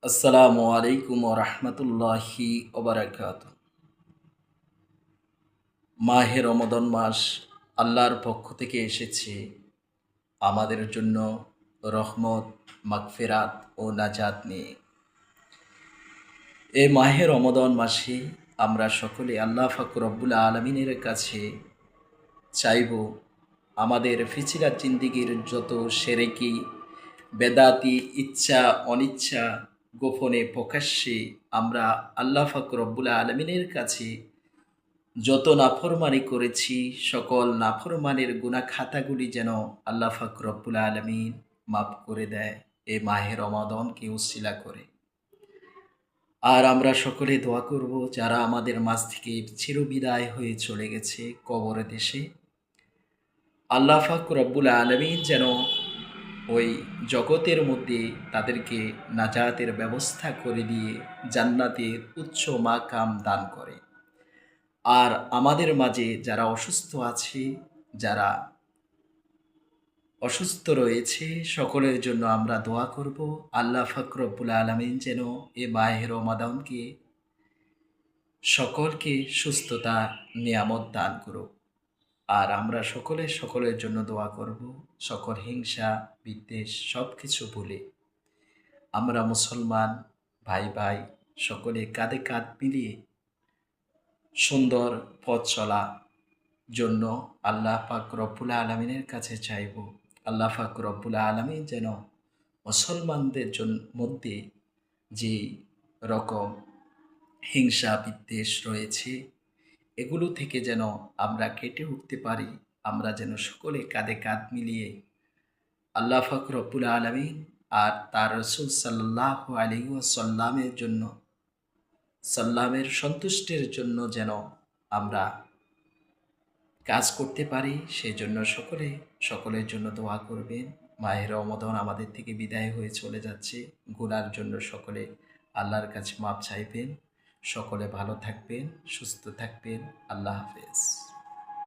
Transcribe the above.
আসসালামু আলাইকুম রহমতুল্লাহি ওবারাকাত। মাহে রমাদান মাস আল্লাহর পক্ষ থেকে এসেছে আমাদের জন্য রহমত, মাগফিরাত ও নাজাত নিয়ে। এই মাহে রমাদান মাসে আমরা সকলে আল্লাহ পাক রব্বুল আলমিনের কাছে চাইব আমাদের ফিচিরাত জিন্দিগির যত সেরেকি, বেদাতি, ইচ্ছা অনিচ্ছা, গোপনে প্রকাশ্যে আমরা আল্লাহ পাক রব্বুল আলমিনের কাছে যত নাফরমানি করেছি সকল নাফরমানের গুনাহ খাতাগুলি যেন আল্লাহ পাক রব্বুল আলামিন মাফ করে দেয় এ মাহে রমাদানকে উসিলা করে। আর আমরা সকলে দোয়া করব যারা আমাদের মাঝ থেকে চিরবিদায় হয়ে চলে গেছে কবরে দেশে, আল্লাহ পাক রব্বুল আলামিন যেন ওই জগতের মধ্যে তাদেরকে নাজাতের ব্যবস্থা করে দিয়ে জান্নাতের উচ্চ মাকাম দান করে। আর আমাদের মাঝে যারা অসুস্থ আছে, যারা অসুস্থ রয়েছে সকলের জন্য আমরা দোয়া করব আল্লাহ পাক রব্বুল আলামিন যেন এ মাহে রমাদানকে সকলকে সুস্থতা নিয়ামত দান করুক। আর আমরা সকলে সকলের জন্য দোয়া করব সকল হিংসা বিদ্বেষ সব কিছু ভুলে আমরা মুসলমান ভাই ভাই সকলে কাঁধে কাঁধ মিলিয়ে সুন্দর পথ চলা জন্য আল্লাহ পাক রব্বুল আলমিনের কাছে চাইব আল্লাহ পাক রব্বুল আলমিন যেন মুসলমানদের মধ্যে যে রকম হিংসা বিদ্বেষ রয়েছে এগুলো থেকে যেন আমরা কেটে উঠতে পারি। আমরা যেন সকলে কাঁধে কাঁধ মিলিয়ে আল্লাহ পাক রব্বুল আলমিন আর তার রসুল সাল্লাল্লাহু আলাইহি ওয়াসাল্লামের জন্য সাল্লামের সন্তুষ্টির জন্য যেন আমরা কাজ করতে পারি, সেই জন্য সকলের জন্য দোয়া করবেন। মাহে রমাদান আমাদের থেকে বিদায় হয়ে চলে যাচ্ছে, গুনার জন্য সকলে আল্লাহর কাছে মাপ চাইবেন। সকলে ভালো থাকবেন, সুস্থ থাকবেন। আল্লাহ হাফেজ।